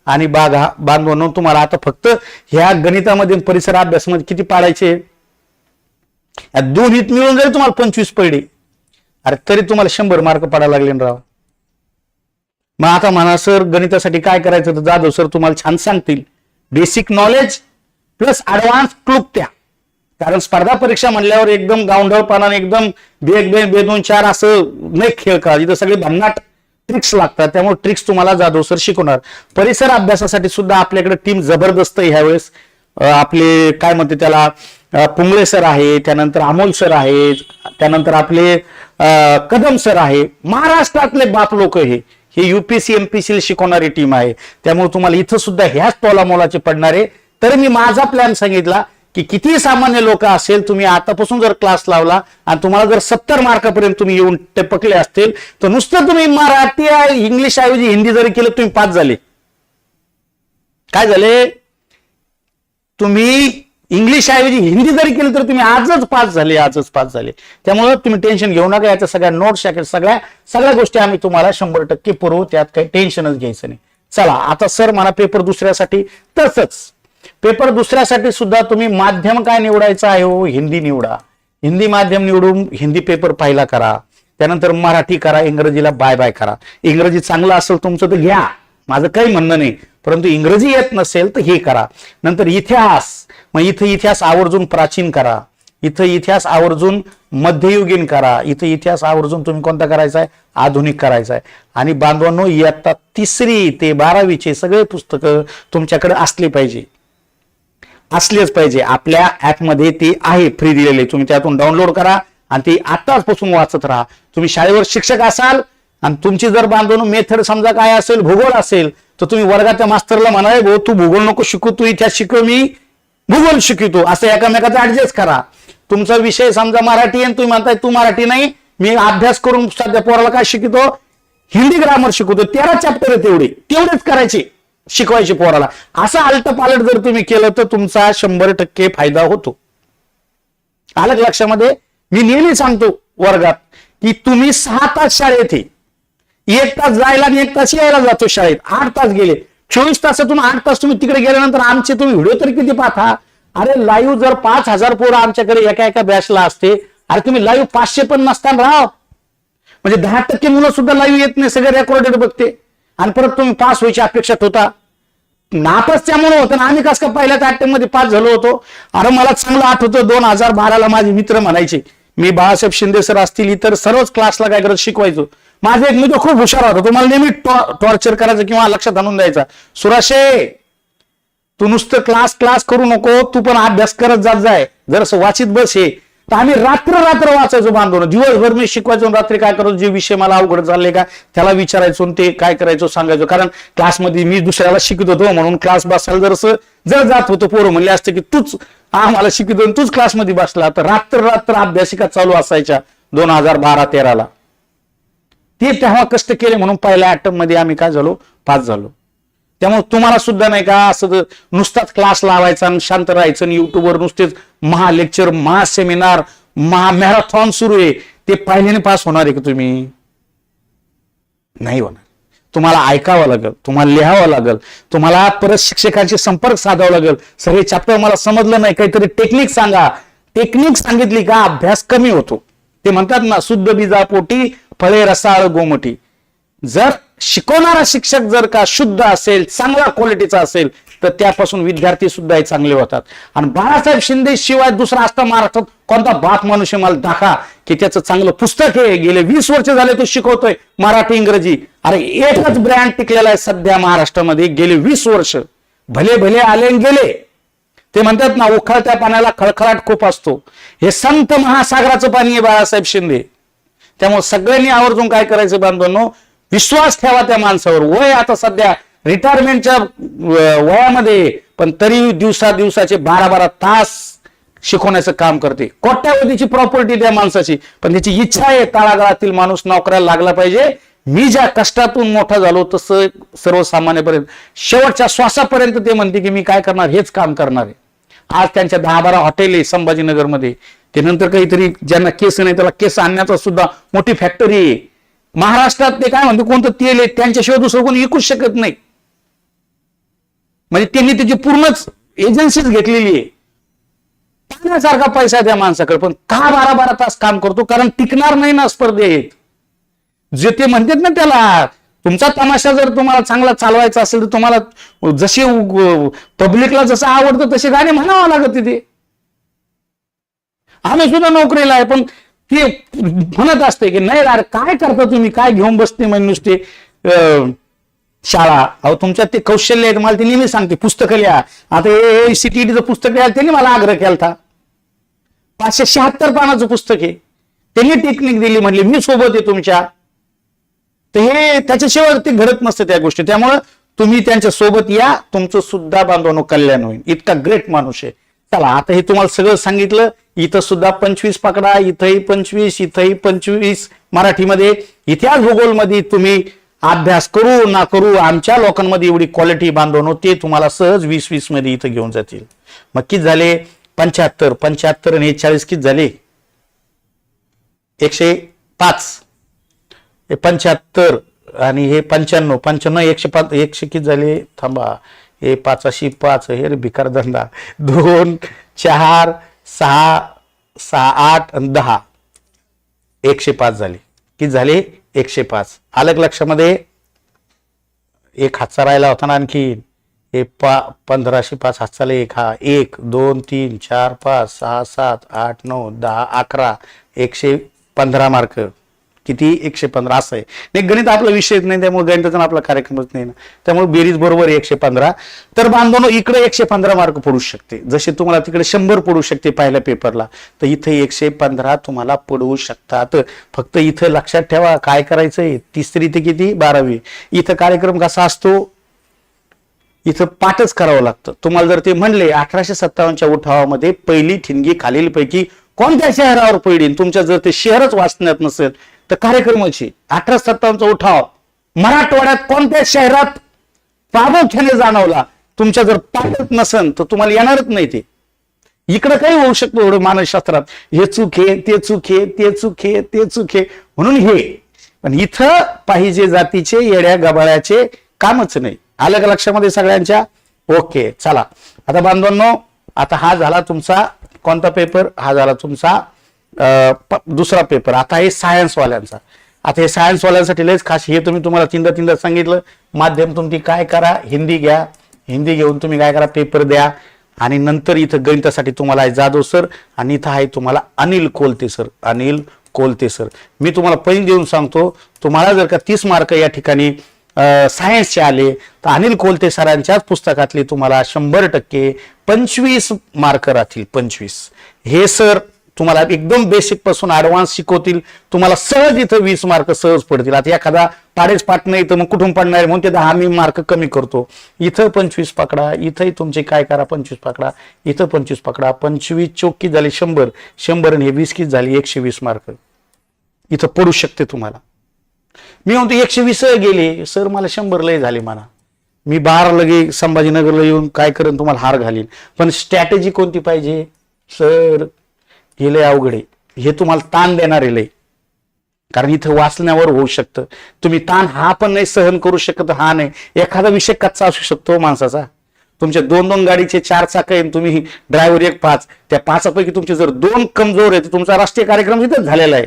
आणि बांधवांनो, तुम्हाला आता फक्त ह्या गणितामध्ये परिसर अभ्यासामध्ये किती पाडायचे, या दोन्हीत मिळून जरी तुम्हाला 25 पडले, अरे तरी तुम्हाला 100 मार्क पडायला लागले राव. मग आता म्हणा सर गणितासाठी काय करायचं, तर जाधव सर तुम्हाला छान सांगतील. बेसिक नॉलेज प्लस ऍडव्हान्स क्लुप्त्या. कारण स्पर्धा परीक्षा म्हणल्यावर एकदम गावंढळपणाने एकदम बे 2 4 असं नाही खेळ करा. इथं सगळे भन्नाट ट्रिक्स लागतात. त्यामुळे ट्रिक्स तुम्हाला जाधव सर शिकवणार. परिसर अभ्यासासाठी सुद्धा आपल्याकडे टीम जबरदस्त आहे ह्यावेळेस. आपले काय म्हणते त्याला, पुंगळे सर आहे, त्यानंतर अमोल सर आहे, त्यानंतर आपले कदम सर आहे. महाराष्ट्रातले बाप लोक हे युपीसी एमपीसी शिकवणारी टीम आहे. त्यामुळे तुम्हाला इथं सुद्धा ह्याच तोलामोलाचे पडणारे. तर मी माझा प्लॅन सांगितला की किती सामान्य लोक असेल, तुम्ही आतापासून जर क्लास लावला आणि तुम्हाला जर 70 मार्कापर्यंत तुम्ही येऊन टपकले असतील, तर नुसतं तुम्ही मराठी इंग्लिश ऐवजी हिंदी जरी केलं तुम्ही 5 झाले. काय झाले, तुम्ही इंग्लिश ऐवजी हिंदी जरी केलं तर तुम्ही आजच पास झाले. त्यामुळे तुम्ही टेन्शन घेऊ नका. याच्या सगळ्या नोट्स सगळ्या गोष्टी आम्ही तुम्हाला 100% पुरवू. त्यात काही टेन्शनच घ्यायचं नाही. चला आता सर म्हणा पेपर दुसऱ्यासाठी, तसंच पेपर दुसऱ्यासाठी सुद्धा तुम्ही माध्यम काय निवडायचं आहे हो, हिंदी निवडा. हिंदी माध्यम निवडून हिंदी पेपर पहिला करा. त्यानंतर मराठी करा, इंग्रजीला बाय बाय करा. इंग्रजी चांगलं असेल तुमचं तर घ्या, माझं काही म्हणणं नाही. परंतु इंग्रजी येत नसेल तर हे करा. नंतर इतिहास, मग इथं इतिहास आवर्जून प्राचीन करा, इथं इतिहास आवर्जून मध्ययुगीन करा, इथं इतिहास आवर्जून तुम्ही कोणता करायचा आहे, आधुनिक करायचा आहे. आणि बांधवांनो, इयत्ता 3री ते 12वीचे सगळे पुस्तकं तुमच्याकडे असलेच पाहिजे. आपल्या ऍपमध्ये ते आहे फ्री दिलेले, तुम्ही त्यातून डाउनलोड करा आणि ते आताचपासून वाचत राहा. तुम्ही शाळेवर शिक्षक असाल आणि तुमची जर बांधवांनो मेथड समजा काय असेल, भूगोल असेल, तर तुम्ही वर्गाच्या मास्तरला म्हणाय भाऊ तू भूगोल नको शिकू, तू इतिहास शिकव, मी भूगोल शिकवतो, असं एकामेकाचा ऍडजस्ट करा. तुमचा विषय समजा मराठी आहे, तुम्ही म्हणताय तू मराठी नाही, मी अभ्यास करून सध्या पोराला काय शिकवतो, हिंदी ग्रामर शिकवतो, 13 चॅप्टर आहे तेवढेच करायचे, शिकवायचे पोराला. असं आलट पालट जर तुम्ही केलं तर तुमचा 100% फायदा होतो. आलं लक्षामध्ये? मी नेहमी सांगतो वर्गात की तुम्ही 6 तास शाळेत आहे, 1 तास जायला आणि 1 तास यायला जातो शाळेत, 8 तास गेले. 24 तासातून 8 तास तुम्ही तिकडे गेल्यानंतर आमचे तुम्ही व्हिडिओ तरी किती पाहता. अरे लाईव्ह जर 5000 पोरं आमच्याकडे एका बॅचला असते, अरे तुम्ही लाईव्ह 500 पण नसताना राव, म्हणजे 10% मुलं सुद्धा लाईव्ह येत नाही, सगळे रेकॉर्डेड बघते आणि परत तुम्ही पास व्हायची अपेक्षा होता. नापास त्यामुळे होतं ना, आम्ही कसं का पहिल्याच अटेम्प्ट मध्ये पास झालो होतो. अरे मला चांगलं आठवतं 2012ला माझे मित्र म्हणायचे, मी बाळासाहेब शिंदे सर असतील इतर सर्वच क्लासला काय करत शिकवायचो. माझा एक मित्र खूप हुशार होता, तुम्हाला नेहमी टॉर्चर करायचं किंवा लक्षात आणून द्यायचा, सुराशे तू नुसतं क्लास करू नको, तू पण अभ्यास करत जात जाय, जर वाचित बस हे. तर आम्ही रात्र वाचायचो बांधून, दिवसभर मी शिकवायचो, रात्री काय करायचो, जे विषय मला अवघड झाले का त्याला विचारायचो, ते काय करायचो सांगायचो. कारण क्लासमध्ये मी दुसऱ्याला शिकत होतो म्हणून क्लास बसायला जर जात होतो, पोरं म्हणले असते की तूच आम्हाला शिकवतो, तूच क्लासमध्ये बसला. तर रात्र अभ्यासिका चालू असायच्या 2012-13ला. ते तेव्हा कष्ट केले म्हणून पहिल्या अटेम्प्ट मध्ये आम्ही काय झालो, पास झालो. त्यामुळे तुम्हाला सुद्धा नाही का असं नुसताच क्लास लावायचा आणि शांत राहायचं आणि युट्यूबवर नुसतेच महालेक्चर, महासेमिनार, मॅरेथॉन सुरू आहे, ते पाहिल्याने पास होणार आहे का तुम्ही? नाही होणार. तुम्हाला ऐकावं लागेल, तुम्हाला लिहावं लागेल, तुम्हाला परत शिक्षकांशी संपर्क साधावा लागेल. सगळे चॅप्टर मला समजलं नाही, काहीतरी टेक्निक सांगा. टेक्निक सांगितली का अभ्यास कमी होतो. ते म्हणतात ना, शुद्ध बीजापोटी फळे रसाळ गोमटी. जर शिकवणारा शिक्षक जर का शुद्ध असेल, चांगल्या क्वालिटीचा असेल, तर त्यापासून विद्यार्थी सुद्धा चांगले होतात. आणि बाळासाहेब शिंदे शिवाय दुसरा असता महाराष्ट्रात कोणता बाप मनुष्य मला दाखवा की त्याचं चांगलं पुस्तक आहे, गेले 20 वर्ष झाले तो शिकवतोय मराठी इंग्रजी. अरे एकच ब्रँड टिकलेला आहे सध्या महाराष्ट्रामध्ये गेले 20 वर्ष. भले भले आले गेले. ते म्हणतात ना उखळत्या पाण्याला खळखळाट खूप असतो. हे संत महासागराचं पाणी आहे बाळासाहेब शिंदे. त्यामुळे सगळ्यांनी आवर्जून काय करायचं बांधवांनो, विश्वास ठेवा त्या माणसावर. वय आता सध्या रिटायरमेंटच्या वयामध्ये पण तरी दिवसाचे 12-12 तास शिकवण्याचं काम करते. कोट्यावधीची प्रॉपर्टी त्या माणसाची, पण त्याची इच्छा आहे तळागाळातील माणूस नोकऱ्याला लागला पाहिजे. मी ज्या कष्टातून मोठा झालो तसं सर्वसामान्यपर्यंत शेवटच्या श्वासापर्यंत ते म्हणते की मी काय करणार, हेच काम करणार आहे. आज त्यांच्या 10-12 हॉटेल आहे संभाजीनगरमध्ये. ते नंतर काहीतरी ज्यांना केस नाही त्याला केस आणण्याचा सुद्धा मोठी फॅक्टरी आहे. महाराष्ट्रात ते काय म्हणते कोणतं तेल आहे त्यांच्याशिवाय दुसरं कोणी विकूच शकत नाही. म्हणजे त्यांनी त्याची पूर्णच एजन्सीच घेतलेली आहे. पाण्यासारखा पैसा त्या माणसाकडे, पण का 12-12 तास काम करतो? कारण टिकणार नाही ना स्पर्धेत. जे ते म्हणतात ना त्याला, तुमचा तमाशा जर तुम्हाला चांगला चालवायचा असेल तर तुम्हाला जसे पब्लिकला जसं आवडतं तसे गाणे म्हणावं लागत तिथे. आम्ही सुद्धा नोकरीला आहे, पण ते म्हणत असते की नाही यार काय करता तुम्ही, काय घेऊन बसते म्हणजे नुसते शाळा. अहो तुमच्यात ते कौशल्य आहे, मला ते नेहमी सांगते पुस्तकं लिहा. आता CTETचं पुस्तक लिहायला त्यांनी मला आग्रह केला. 576 पानाचं पुस्तक आहे. त्यांनी टेक्निक दिली, म्हणली मी सोबत आहे तुमच्या. तर हे त्याच्याशिवाय ते घडत नसतं त्या गोष्टी. त्यामुळं तुम्ही त्यांच्या सोबत या, तुमचं सुद्धा बांधवांनो कल्याण होईल. इतका ग्रेट माणूस आहे. चला आता हे तुम्हाला सगळं सांगितलं. इथं सुद्धा 25 पकडा, इथंही 25, इथंही 25 मराठीमध्ये. इतिहास भूगोलमध्ये तुम्ही अभ्यास करू ना करू, आमच्या लोकांमध्ये एवढी क्वालिटी बांधवनो ते तुम्हाला सहज 20-20 मध्ये इथं घेऊन जातील. मग किती झाले? 75 आणि 40 किती झाले? 105. हे 75 आणि हे 95, 105, 100 किती झाले? थांबा, हे 5 हे रे भिकार धंदा. 2, 4, 6, 8 आणि 10, 105 झाले. किती झाले? 105. आलं लक्षामध्ये? एक हातचा राहिला होता ना आणखी. हे 1505 हातचाला एक, हा 1, 2, 3, 4, 5, 6, 7, 8, 9, 10, 11, 115 मार्क. किती? 115 असं आहे. नाही गणित आपला विषयच नाही, त्यामुळे गणिताचा आपला कार्यक्रमच नाही ना. त्यामुळे बेरीज बरोबर 115. तर बांधवनो इकडे 115 मार्क पडू शकते. जसे तुम्हाला तिकडे 100 पडू शकते पहिल्या पेपरला, तर इथे 115 तुम्हाला पडू शकतात. फक्त इथं लक्षात ठेवा काय करायचंय. 3री ते किती? 12वी. इथं कार्यक्रम कसा असतो? इथं पाठच करावं लागतं. तुम्हाला जर ते म्हणले 1857च्या उठावामध्ये पहिली ठिणगी खालीलपैकी कोणत्या शहरावर पडली, तुमच्या जर ते शहरच वाचण्यात नसेल तर कार्यक्रमाची 1857चा उठाव मराठवाड्यात कोणत्या शहरात प्रामुख्याने जाणवला, तुमच्या जर पाठच नसेल तर तुम्हाला येणारच नाही. ते इकडे काही होऊ शकतो एवढं मानसशास्त्रात, हे चूक आहे, ते चूक आहे, ते चूक आहे, ते चूक आहे म्हणून हे. पण इथं पाहिजे जातीचे येड्या गबाळ्याचे कामच नाही. आलं का लक्षामध्ये सगळ्यांच्या? ओके चला आता बांधवांनो, आता हा झाला तुमचा कोणता पेपर? हा झाला तुमचा दुसरा पेपर. आता हे सायन्स वाल्यांचा. आता हे सायन्स वाल्यांसाठी लयच खास. हे तुम्हाला तीनदा सांगितलं. माध्यम तुम्ही काय करा, हिंदी घ्या. हिंदी घेऊन तुम्ही काय करा, पेपर द्या. आणि नंतर इथं गणितासाठी तुम्हाला आहे जाधव सर आणि इथं आहे तुम्हाला अनिल कोलते सर. अनिल कोलते सर. मी तुम्हाला पैन देऊन सांगतो, तुम्हाला जर का 30 मार्क या ठिकाणी सायन्सचे आले तर अनिल कोलते सरांच्याच पुस्तकातले तुम्हाला 100% 25 मार्क राहतील. 25. हे सर तुम्हाला एकदम बेसिक पासून ऍडव्हान्स शिकवतील. तुम्हाला सहज इथं 20 मार्क सहज पडतील. आता एखादा पाडेच पाठ नाही तर मग कुठून पडणार म्हणून ते 10 मी मार्क कमी करतो. इथं 25 पकडा, इथंही तुमचे काय करा 25 पकडा, इथं 25 पकडा. 25 चौक किती झाले? 100. 100 आणि हे 20 किती झाली? 120 मार्क इथं पडू शकते तुम्हाला. मी म्हणतो 120 गेले सर, मला 100 लय झाले म्हणा. मी 12 लगे संभाजीनगरला येऊन काय करेन, तुम्हाला हार घालीन. पण स्ट्रॅटेजी कोणती पाहिजे सर? हे लय अवघड आहे. हे तुम्हाला ताण देणारे लय. कारण इथं वाचण्यावर होऊ शकतं. तुम्ही ताण हा पण नाही सहन करू शकत. हा नाही, एखादा विषय कच्चा असू शकतो माणसाचा. तुमच्या 2 गाडीचे 4 चाक आहे, तुम्ही ड्रायव्हर 1 5. त्या 5 पैकी तुमचे जर 2 कमजोर आहे तर तुमचा राष्ट्रीय कार्यक्रम इथंच झालेला आहे.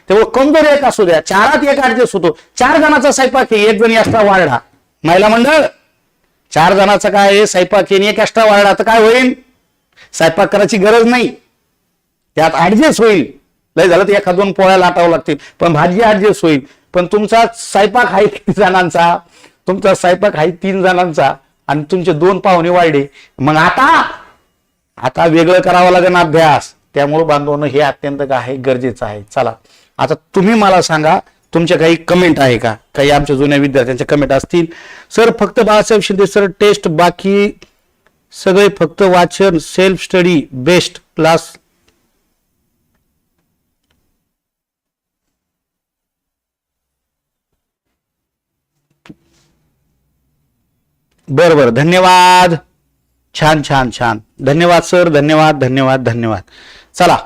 तेव्हा कमजोर 1 असू द्या, 4त 1 ऍडजस्ट होतो. 4 जणांचा स्वयंपाक आहे, 1 जण एक्स्ट्रा वाढला. महिला मंडळ 4 जणांचा काय आहे, स्वयंपाक येणे एक एक्स्ट्रा वाढला तर काय होईल, स्वयंपाक करायची गरज नाही, त्यात ऍडजस्ट होईल. लय झालं तर एखाद 2 पोळ्या लाटावं लागतील, पण भाजी ऍडजस्ट होईल. पण तुमचा स्वयंपाक आहे किती जणांचा, तुमचा स्वयंपाक आहे 3 जणांचा आणि तुमचे 2 पाहुणे वाढले, मग आता वेगळं करावं लागेल अभ्यास. त्यामुळे बांधवनं हे अत्यंत काय आहे, गरजेचं आहे. चला आता तुम्ही मला सांगा, तुमच्या काही कमेंट आहे का, काही आमच्या जुन्या विद्यार्थ्यांच्या कमेंट असतील. सर फक्त बाळासाहेब शिंदे सर टेस्ट, बाकी सगळे फक्त वाचन, सेल्फ स्टडी बेस्ट क्लास. बरोबर, धन्यवाद, छान छान छान, धन्यवाद सर, धन्यवाद धन्यवाद धन्यवाद. चला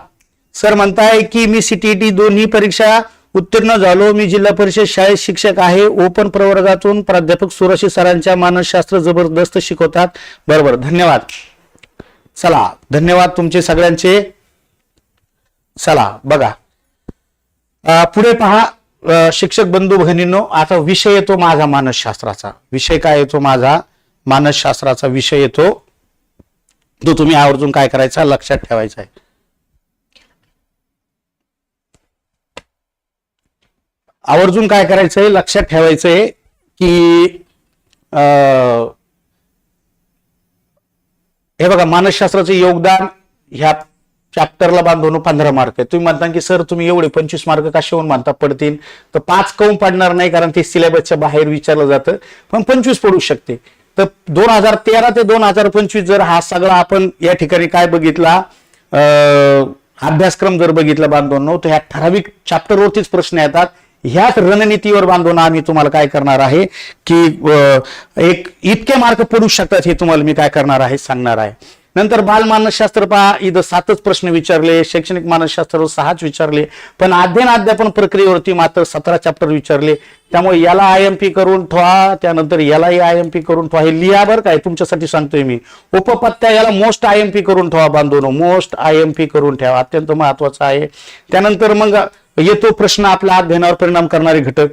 सर म्हणताय की मी सीटीईटी दोन्ही परीक्षा उत्तीर्ण झालो, मी जिल्हा परिषद शाळेत शिक्षक आहे, ओपन प्रवर्गातून प्राध्यापक सुरशी सरांच्या मानसशास्त्र जबरदस्त शिकवतात. बरोबर, धन्यवाद. चला धन्यवाद तुमचे सगळ्यांचे. चला बघा पुढे पहा शिक्षक बंधू भगिनींनो, आता विषय येतो माझा मानसशास्त्राचा. विषय काय येतो माझा, मानसशास्त्राचा विषय येतो, तो तुम्ही आवर्जून काय करायचा, लक्षात ठेवायचा आहे. आवर्जून काय करायचंय, लक्षात ठेवायचंय की हे बघा मानसशास्त्राचं योगदान ह्या चॅप्टरला बांधून 15 मार्क आहे. तुम्ही म्हणता की सर तुम्ही एवढे 25 मार्क कशावरून म्हणता पडतील, तर 5 काऊन पडणार नाही, कारण ते सिलेबसच्या बाहेर विचारलं जातं, पण 25 पडू शकते. तर 2013 ते 2025 जर हा सगळा आपण या ठिकाणी काय बघितला, अभ्यासक्रम जर बघितला बांधवांनो, तर ह्या ठराविक चॅप्टरवरतीच प्रश्न येतात. ह्याच रणनीतीवर बांधून आम्ही तुम्हाला काय करणार आहे की एक इतके मार्क पडू शकतात हे तुम्हाला मी काय करणार आहे, सांगणार आहे. नंतर बाल मानसशास्त्र पहा, इथं 7च प्रश्न विचारले, शैक्षणिक मानसशास्त्र 6च विचारले, पण अध्ययन अध्यापन प्रक्रियेवरती मात्र 17 चॅप्टर विचारले. त्यामुळे याला आयएमपी करून ठेवा, त्यानंतर यालाही आयएमपी करून ठेवा, हे लिहा बरं काय, तुमच्यासाठी सांगतोय मी. उपपत्त्या याला मोस्ट आयएमपी करून ठेवा बांधून, मोस्ट आयएमपी करून ठेवा, अत्यंत महत्वाचं आहे. त्यानंतर मग येतो प्रश्न आपल्या अध्ययनावर परिणाम करणारे घटक.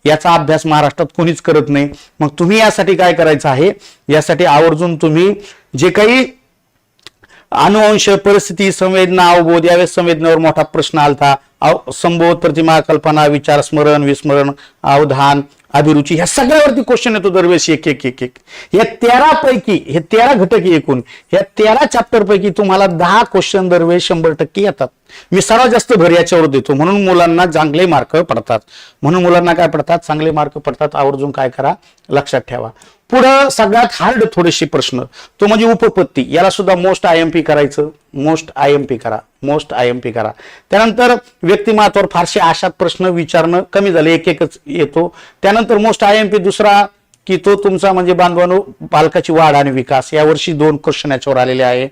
याचा अभ्यास महाराष्ट्रात कोणीच करत नाही. मग तुम्ही यासाठी काय करायचं आहे, यासाठी आवर्जून तुम्ही जे काही अनुवंश, परिस्थिती, संवेदना, अवबोध, यावेळेस संवेदनेवर मोठा प्रश्न आलता, संबोध, प्रतिमा, कल्पना, विचार, स्मरण, विस्मरण, अवधान, अभिरुची, ह्या सगळ्यावरती क्वेश्चन येतो दरवेळेस एक एक एक एक. या 13 पैकी, हे 13 घटक एकूण, या 13 चॅप्टर पैकी तुम्हाला 10 क्वेश्चन दरवेळेस 100% येतात. मी सर्वात जास्त भर याच्यावर देतो, म्हणून मुलांना चांगले मार्क पडतात. म्हणून मुलांना काय पडतात, चांगले मार्क पडतात. आवर्जून काय करा, लक्षात ठेवा. पुढं सगळ्यात हार्ड थोडेसे प्रश्न, तो म्हणजे उपपत्ती. याला सुद्धा मोस्ट आयएमपी करायचं, मोस्ट आयएमपी करा, मोस्ट आयएमपी करा. त्यानंतर व्यक्तिमत्वावर फारसे आशात प्रश्न विचारणं कमी झाले, एक एकच येतो. त्यानंतर मोस्ट आयएमपी दुसरा की तो तुमचा म्हणजे बांधवानो बालकाची वाढ आणि विकास, यावर्षी 2 क्वेश्चन याच्यावर आलेले आहे.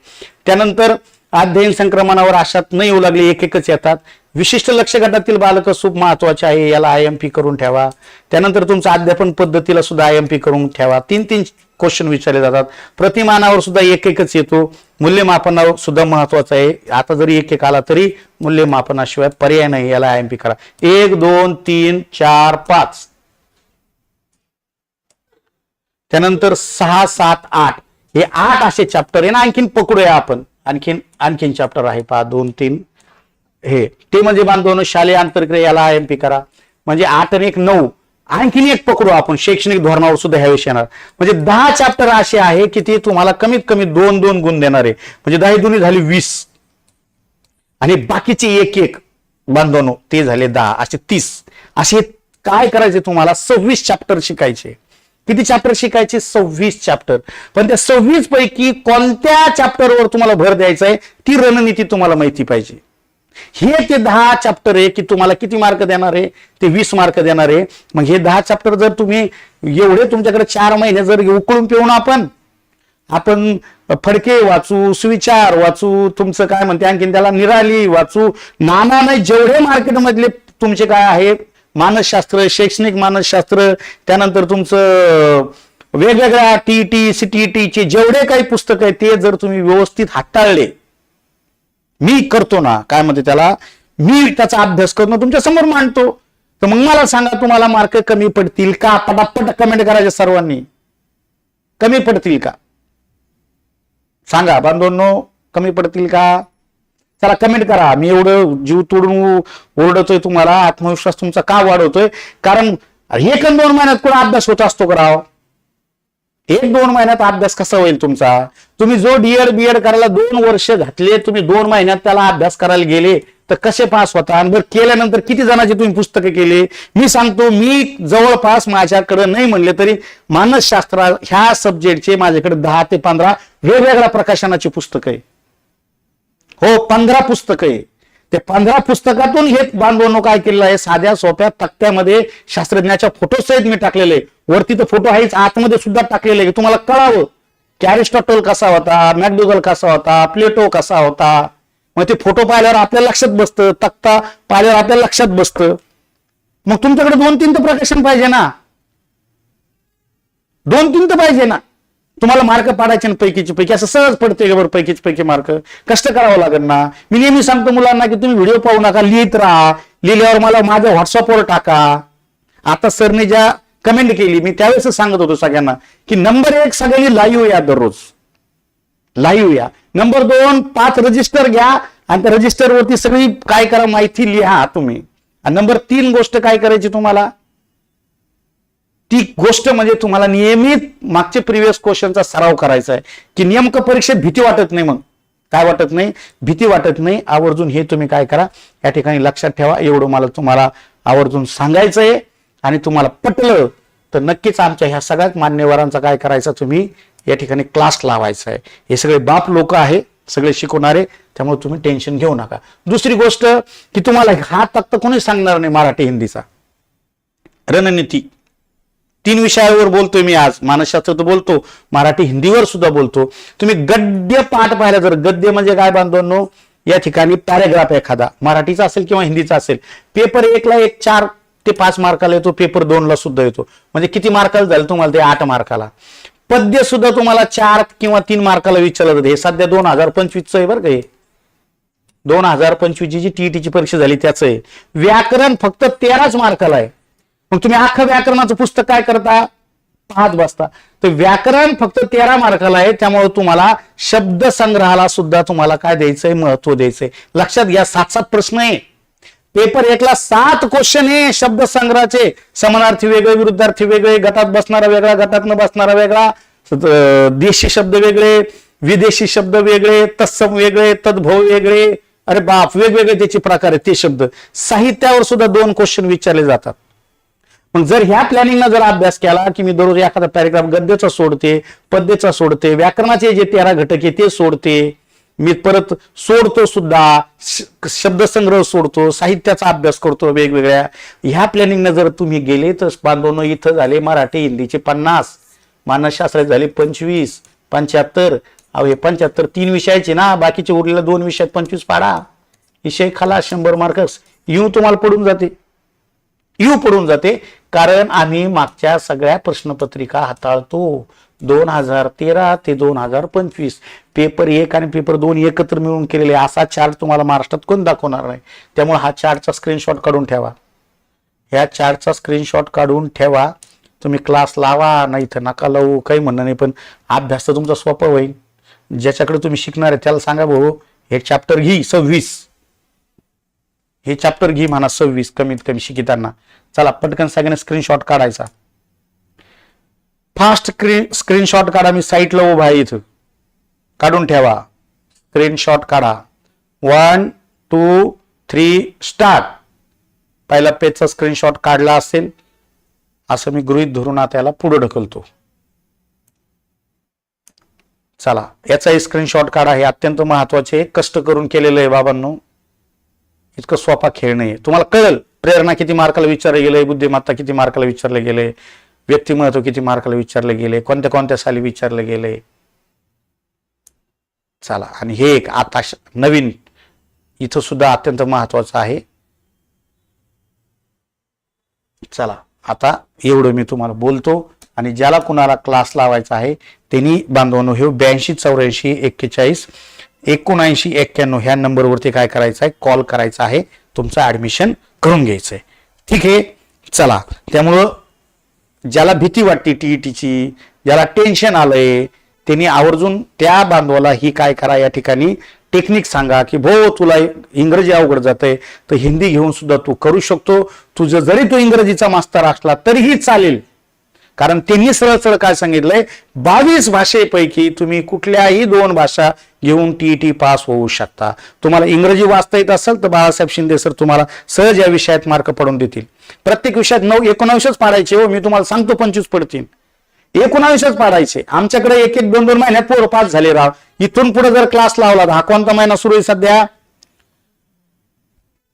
त्यानंतर अध्ययन संक्रमणावर आशात न येऊ लागले, एक एकच येतात. विशिष्ट लक्ष गटातील बालक खूप महत्वाचे आहे, याला आयएमपी करून ठेवा. त्यानंतर तुमच्या अध्यापन पद्धतीला सुद्धा आयएमपी करून ठेवा. 3-3 क्वेश्चन विचारले जातात. प्रतिमानावर सुद्धा एक एकच येतो. मूल्यमापनावर सुद्धा महत्वाचं आहे, आता जरी एक एक आला तरी मूल्यमापनाशिवाय पर्याय नाही, याला आयएमपी करा. 1 2 3 4 5. त्यानंतर 6 7 8, हे 8 असे चॅप्टर आहे ना. आणखीन पकडूया आपण, आणखीन चॅप्टर आहे पहा 2 3, हे ते म्हणजे बांधवनो शालेय आंतरक्रिया, याला आयएमपी करा. म्हणजे 8 आणि 1 9. आणखीन एक पकडू आपण, शैक्षणिक धोरणावर सुद्धा ह्या विषय येणार. म्हणजे 10 चॅप्टर असे आहे की ते तुम्हाला कमीत कमी 2-2 गुण देणार आहे. म्हणजे 10 दुनी झाली 20 आणि बाकीचे एक एक बांधवनो ते झाले 10, असे 30. असे काय करायचे तुम्हाला, 26 चॅप्टर शिकायचे. किती चॅप्टर शिकायचे, 26 चॅप्टर. पण त्या 26 पैकी कोणत्या चॅप्टरवर तुम्हाला भर द्यायचा आहे, ती रणनीती तुम्हाला माहिती पाहिजे. हे ते 10 चॅप्टर आहे की तुम्हाला किती मार्क देणार आहे, ते 20 मार्क देणार आहे. मग हे 10 चॅप्टर जर तुम्ही एवढे तुमच्याकडे 4 महिने जर उकळून पिऊन आपण फडके वाचू, सुविचार वाचू, तुमचं काय म्हणते आणखीन त्याला निराली वाचू, नाना नाही जेवढे मार्केटमधले तुमचे काय आहे मानसशास्त्र, शैक्षणिक मानसशास्त्र, त्यानंतर तुमचं वेगवेगळ्या टीईटी सीटीईटीचे जेवढे काही पुस्तक आहे ते जर तुम्ही व्यवस्थित हाताळले, मी करतो ना काय म्हणते त्याला, मी त्याचा अभ्यास करून तुमच्या समोर मांडतो, तर मग मला सांगा तुम्हाला मार्क कमी पडतील का? पटापट कमेंट करायचे सर्वांनी. कमी पडतील का? सांगा बांधवांनो, कमी पडतील का? चला कमेंट करा. मी एवढं जीव तोडून ओरडतोय तुम्हाला, आत्मविश्वास तुमचा का वाढवतोय? कारण 1-2 महिन्यात कोणा अभ्यास होत असतो का राव? 1-2 महिन्यात अभ्यास कसा होईल तुमचा? तुम्ही जो डीएड बीएड करायला 2 वर्ष घातले, तुम्ही 2 महिन्यात त्याला अभ्यास करायला गेले तर कसे पास होता? आणि बरं केल्यानंतर किती जणांची तुम्ही पुस्तकं केले? मी सांगतो, मी जवळपास माझ्याकडे नाही म्हणले तरी मानसशास्त्र ह्या सब्जेक्टचे माझ्याकडे 10 ते 15 वेगवेगळ्या प्रकाशनाची पुस्तकं आहे. हो, 15 पुस्तकं आहे. ते 15 पुस्तकातून हे बांधवांनो काय केलेलं आहे, साध्या सोप्या तक्त्यामध्ये शास्त्रज्ञाच्या फोटो सहित मी टाकलेले. वरती तर फोटो आहेच, आतमध्ये सुद्धा टाकलेले की तुम्हाला कळावं की अरिस्टॉटल कसा होता, मॅकडोगल कसा होता, प्लेटो कसा होता. मग ते फोटो पाहिल्यावर आपल्याला लक्षात बसतं, तक्ता पाहिल्यावर आपल्याला लक्षात बसतं. मग तुमच्याकडे 2-3 तर प्रकाशन पाहिजे ना, 2-3 तर पाहिजे ना. तुम्हाला मार्क पाडायचे ना पैकीचे पैकी, असं सहज पडते बरं पैकीचे पैकी मार्क? कष्ट करावं लागेल ना. मी नेहमी सांगतो मुलांना की तुम्ही व्हिडिओ पाहू नका, लिहित राहा. लिहिल्यावर मला माझ्या व्हॉट्सअपवर टाका. आता सरने ज्या कमेंट केली मी त्यावेळेस सांगत होतो सगळ्यांना की नंबर 1 सगळ्यांनी लाईव्ह या, दररोज लाईव्ह या. नंबर 2 5 रजिस्टर घ्या आणि त्या रजिस्टरवरती सगळी काय करा माहिती लिहा तुम्ही. आणि नंबर 3 गोष्ट काय करायची तुम्हाला, ती गोष्ट म्हणजे तुम्हाला नियमित मागचे प्रिव्हियस क्वेश्चनचा सराव करायचा आहे की नेमकं परीक्षेत भीती वाटत नाही. मग काय वाटत नाही? भीती वाटत नाही. आवर्जून हे तुम्ही काय करा, या ठिकाणी लक्षात ठेवा. एवढं मला तुम्हाला आवर्जून सांगायचंय. आणि तुम्हाला पटलं तर नक्कीच आमच्या ह्या सगळ्यात मान्यवरांचा काय करायचं, तुम्ही या ठिकाणी क्लास लावायचा आहे. हे सगळे बाप लोक आहे, सगळे शिकवणारे, त्यामुळे तुम्ही टेन्शन घेऊ नका. दुसरी गोष्ट की तुम्हाला हा तक्ता कोणी सांगणार नाही मराठी हिंदीचा. रणनीती 3 विषयावर बोलतोय मी आज. मानसशास्त्र तर बोलतो, मराठी हिंदीवर सुद्धा बोलतो. तुम्ही गद्य पाठ पाहिला तर, गद्य म्हणजे काय बांधवांनो, या ठिकाणी पॅरेग्राफ एखादा मराठीचा असेल किंवा हिंदीचा असेल. पेपर 1ला 4 ते 5 मार्काला येतो, पेपर 2ला सुद्धा येतो. म्हणजे किती मार्काला झालं तुम्हाला ते? 8 मार्काला. पद्य सुद्धा तुम्हाला 4 किंवा 3 मार्काला विचारलं जाते. हे सध्या 2025 आहे बरं का. हे 2025 ची टीईटीची परीक्षा झाली त्याचं आहे. व्याकरण फक्त 13च मार्काला आहे. मग तुम्ही अख्खं व्याकरणाचं पुस्तक काय करता? पाहत बसता. तर व्याकरण फक्त 13 मार्काला आहे. त्यामुळे तुम्हाला शब्द संग्रहाला सुद्धा तुम्हाला काय द्यायचंय? महत्व द्यायचंय. लक्षात घ्या, 7-7 प्रश्न आहे. पेपर 1ला 7 क्वेश्चन आहे शब्द संग्रहाचे. समानार्थी वेगळे, विरुद्धार्थी वेगळे, गटात बसणारा वेगळा, गटात न बसणारा वेगळा, देशी शब्द वेगळे, विदेशी शब्द वेगळे, तत्सम वेगळे, तद्भव वेगळे. अरे बाप, वेगवेगळे त्याचे प्रकार आहेत ते शब्द. साहित्यावर सुद्धा 2 क्वेश्चन विचारले जातात. मग जर ह्या प्लॅनिंगला जर अभ्यास केला की मी दररोज एखादा पॅरेग्राफ गद्याचा सोडते, पद्याचा सोडते, व्याकरणाचे जे 13 घटक आहे ते सोडते, मी परत सोडतो सुद्धा, शब्दसंग्रह सोडतो, साहित्याचा अभ्यास करतो वेगवेगळ्या. ह्या प्लॅनिंगनं जर तुम्ही गेले तर बांधवनो, इथं झाले मराठी हिंदीचे 50, मानसशास्त्र झाले 25, 75. अहो हे 75 3 विषयाचे ना, बाकीचे उरलेल्या 2 विषयात 25 पाडा. विषय खलास, 100 मार्क्स येऊ तुम्हाला पडून जाते. पडून जाते. कारण आम्ही मागच्या सगळ्या प्रश्नपत्रिका हाताळतो. 2013 ते 2025 पेपर 1 आणि पेपर 2 एकत्र मिळून केलेले. असा चार्ट तुम्हाला महाराष्ट्रात कोण दाखवणार नाही. त्यामुळे हा चार्टचा स्क्रीनशॉट काढून ठेवा. ह्या चार्टचा स्क्रीनशॉट काढून ठेवा. तुम्ही क्लास लावा, नाही तर नका लावू, काही म्हणणं नाही. पण अभ्यास तर तुमचा सोपा होईल. ज्याच्याकडे तुम्ही शिकणार आहे त्याला सांगा, भाऊ हे चॅप्टर घे 26, हे चॅप्टर घे म्हणा 26 कमीत कमी शिकिताना. चला पटकन सगळ्यांना स्क्रीनशॉट काढायचा. फास्ट स्क्रीनशॉट काढा. मी साईटला उभा आहे इथं, काढून ठेवा. स्क्रीनशॉट काढा. 1 2 3 स्टार्ट. पहिला पेजचा स्क्रीनशॉट काढला असेल असं मी गृहीत धरून आता याला पुढे ढकलतो. चला याचाही स्क्रीनशॉट काढा. हे अत्यंत महत्वाचे, कष्ट करून केलेलं आहे बाबांनो. इतकं सोपा खेळ नाही. तुम्हाला कळेल प्रेरणा किती मार्काला विचारले गेले, बुद्धिमत्ता किती मार्काला विचारले गेले, व्यक्तिमत्व किती मार्काला विचारले गेले, कोणत्या कोणत्या साली विचारले गेले. चला, आणि हे एक आता नवीन इथं सुद्धा अत्यंत महत्वाचं आहे. चला आता एवढं मी तुम्हाला बोलतो. आणि ज्याला कुणाला क्लास लावायचा आहे त्यांनी बांधवांनो हे 82 84 41 79 91 ह्या नंबरवरती काय करायचं आहे? कॉल करायचा आहे. तुमचं ऍडमिशन करून घ्यायचंय. ठीक आहे. चला, त्यामुळं ज्याला भीती वाटते टीईटीची, ज्याला टेन्शन आलंय त्यांनी आवर्जून त्या बांधवाला ही काय करा, या ठिकाणी टेक्निक सांगा की भो तुला इंग्रजी अवघड जातंय तर हिंदी घेऊन सुद्धा तू करू शकतो, तुझं जरी तो इंग्रजीचा मास्तर असला तरीही चालेल. कारण त्यांनी सरळ सरळ काय सांगितलंय, 22 भाषेपैकी तुम्ही कुठल्याही 2 भाषा घेऊन टीईटी पास होऊ शकता. तुम्हाला इंग्रजी वाचता येत असेल तर बाळासाहेब शिंदे सर तुम्हाला सहज या विषयात मार्क पडून देतील. प्रत्येक विषयात 19 पाडायचे हो, मी तुम्हाला सांगतो 25 पडतील. 19 पाडायचे. आमच्याकडे 1-1, 2-2 महिन्यात पोरं पास झाले राव. इथून पुढे जर क्लास लावला, हा कोणता महिना सुरू आहे सध्या?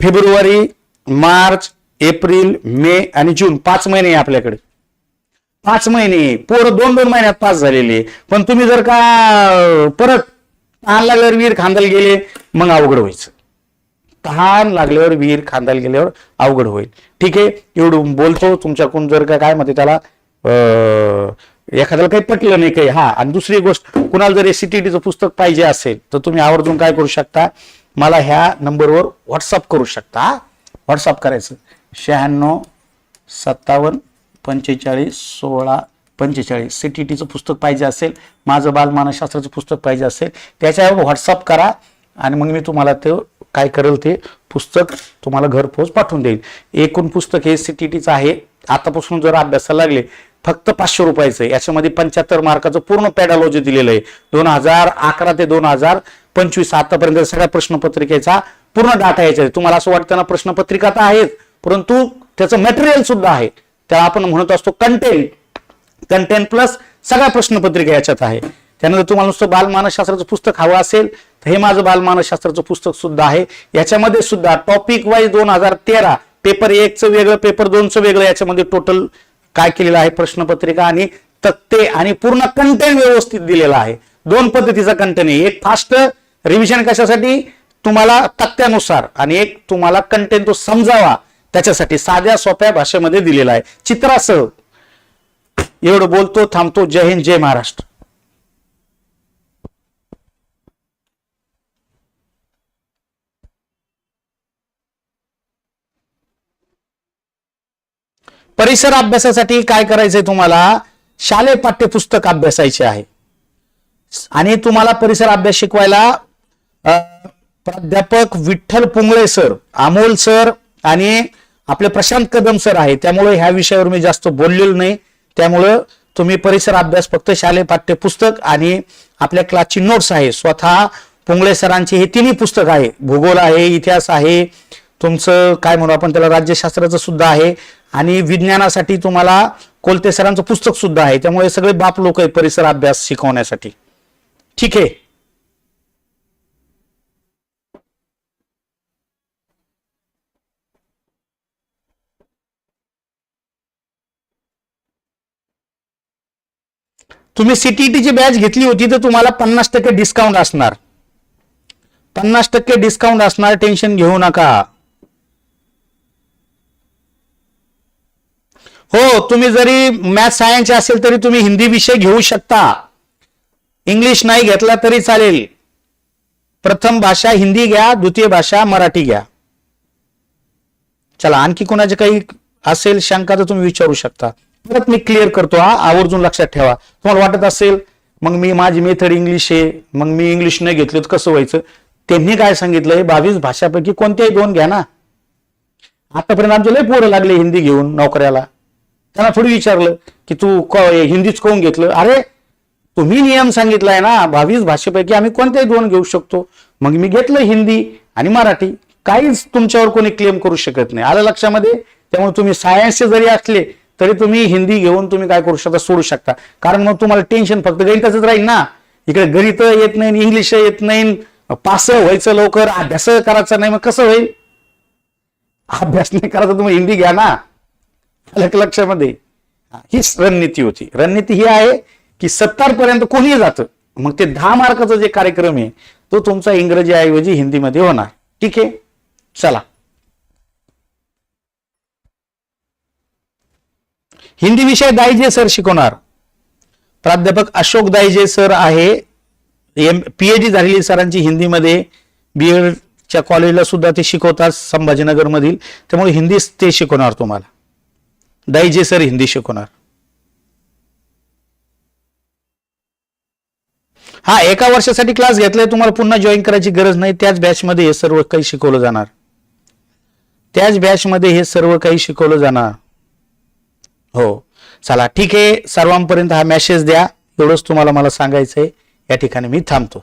फेब्रुवारी, मार्च, एप्रिल, मे आणि जून, 5 महिने आहे आपल्याकडे. 5 महिने पोरं 2-2 महिन्यात पास झालेले. पण तुम्ही जर का परत तहान लागल्यावर विहीर खांदायला गेले मग अवघड व्हायचं. तहान लागल्यावर विहीर खांदायला गेल्यावर अवघड होईल. ठीक आहे, एवढं बोलतो. तुमच्याकडून जर का काय म्हणते त्याला एखाद्याला काही पटलं नाही काही, हा. आणि दुसरी गोष्ट, कुणाला जर एससीटीटीचं पुस्तक पाहिजे असेल तर तुम्ही आवर्जून काय करू शकता, मला ह्या नंबरवर व्हॉट्सअप करू शकता. व्हॉट्सअप करायचं 96 57 45 16 45. सीटीटीचं पुस्तक पाहिजे असेल, माझं बालमानसशास्त्राचं पुस्तक पाहिजे असेल, त्याच्यावर व्हॉट्सअप करा आणि मग मी तुम्हाला ते काय करेल ते पुस्तक तुम्हाला घरपोच पाठवून देईल. एकूण पुस्तक हे सीटीटीचं आहे. आतापासून जर अभ्यासाला लागले फक्त 500 रुपयाचं. याच्यामध्ये 75 मार्काचं पूर्ण पॅडॉलॉजी दिलेलं आहे. 2011 ते 2025 आतापर्यंत सगळ्या प्रश्नपत्रिकेचा पूर्ण डाटा यायचा. तुम्हाला असं वाटतं ना प्रश्नपत्रिका तर आहेच, परंतु त्याचं मटेरियल सुद्धा आहे. त्याला आपण म्हणत असतो कंटेंट प्लस सगळ्या प्रश्नपत्रिका याच्यात आहे. त्यानंतर तुम्हाला नुसतं बालमानसशास्त्राचं पुस्तक हवं असेल तर हे माझं बालमानसशास्त्राचं पुस्तक सुद्धा आहे. याच्यामध्ये सुद्धा टॉपिक वाईज 2013 पेपर 1चं वेगळं, पेपर 2चं वेगळं, याच्यामध्ये टोटल काय केलेलं आहे प्रश्नपत्रिका आणि तक्ते आणि पूर्ण कंटेंट व्यवस्थित दिलेला आहे. 2 पद्धतीचा कंटेंट आहे. एक फास्ट रिव्हिजन कशासाठी तुम्हाला तक्त्यानुसार, आणि एक तुम्हाला कंटेंट तो समजावा त्याच्यासाठी साध्या सोप्या भाषेमध्ये दिलेला आहे चित्रासह. एवढं बोलतो, थांबतो. जय हिंद, जय महाराष्ट्र. परिसर अभ्यासासाठी काय करायचंय तुम्हाला, शालेय पाठ्यपुस्तक अभ्यासायचे आहे. आणि तुम्हाला परिसर अभ्यास शिकवायला प्राध्यापक विठ्ठल पुंगळे सर, अमोल सर आणि आपले प्रशांत कदम सर आहे. त्यामुळे ह्या विषयावर मी जास्त बोललेलो नाही. त्यामुळं तुम्ही परिसर अभ्यास फक्त शालेय पाठ्यपुस्तक आणि आपल्या क्लासची नोट्स आहे. स्वतः पुंगळे सरांची हे 3 पुस्तक आहे. भूगोल आहे, इतिहास आहे, तुमचं काय म्हणू आपण त्याला राज्यशास्त्राचं सुद्धा आहे, आणि विज्ञानासाठी तुम्हाला कोलते सरांचं पुस्तक सुद्धा आहे. त्यामुळे सगळे बाप लोक आहेत परिसर अभ्यास शिकवण्यासाठी. ठीक आहे. तुम्ही सीटीईटीची बॅच घेतली होती तर तुम्हाला 50% डिस्काउंट असणार. 50% डिस्काउंट असणार, टेन्शन घेऊ नका. हो, तुम्ही जरी मॅथ सायन्स असेल तरी तुम्ही हिंदी विषय घेऊ शकता. इंग्लिश नाही घेतला तरी चालेल. प्रथम भाषा हिंदी घ्या, द्वितीय भाषा मराठी घ्या. चला, आणखी कोणाचे काही असेल शंका तर तुम्ही विचारू शकता. परत मी क्लिअर करतो, हा आवर्जून लक्षात ठेवा. तुम्हाला वाटत असेल मग मी माझी मेथड इंग्लिश आहे, मग मी इंग्लिश नाही घेतलं तर कसं व्हायचं, त्यांनी काय सांगितलंय 22 भाषापैकी कोणत्याही 2 घ्या ना. आतापर्यंत आमचे लय पोरं लागले हिंदी घेऊन नोकऱ्याला. त्यांना थोडी विचारलं की तू हिंदीच कोण घेतलं. अरे तुम्ही नियम सांगितलाय ना 22 भाषेपैकी आम्ही कोणत्याही 2 घेऊ शकतो. मग मी घेतलं हिंदी आणि मराठी. काहीच तुमच्यावर कोणी क्लेम करू शकत नाही. आलं लक्षामध्ये. त्यामुळे तुम्ही सायन्सचे जरी असले तरी तुम्ही हिंदी घेऊन तुम्ही काय करू शकता, सोडू शकता. कारण मग तुम्हाला टेन्शन फक्त गणिताचंच राहील ना. इकडे गणित येत नाही, इंग्लिश येत नाही, पास व्हायचं लवकर, अभ्यास करायचा नाही, मग कसं होईल. अभ्यास नाही करायचा तुम्ही हिंदी घ्या ना. लक्षामध्ये हीच रणनीती होती. रणनीती ही आहे की 70 पर्यंत कोणीही जातं, मग ते 10 मार्काचा जे कार्यक्रम आहे तो तुमचा इंग्रजी ऐवजी हिंदीमध्ये होणार. ठीक आहे. चला, हिंदी विषय दाईजे सर शिकवणार. प्राध्यापक अशोक दाईजे सर आहे. पीएचडी झालेली सरांची हिंदीमध्ये, बीएडच्या कॉलेजला सुद्धा ते शिकवतात संभाजीनगर मधील. त्यामुळे हिंदी ते शिकवणार तुम्हाला. दाईजे सर हिंदी शिकवणार. हा, एका वर्षासाठी क्लास घेतलाय, तुम्हाला पुन्हा जॉईन करायची गरज नाही. त्याच बॅचमध्ये हे सर्व काही शिकवलं जाणार. त्याच बॅचमध्ये हे सर्व काही शिकवलं जाणार. हो, चला ठीक आहे. सर्वांपर्यंत हा मेसेज द्या, एवढंच तुम्हाला मला सांगायचंय. या ठिकाणी मी थांबतो.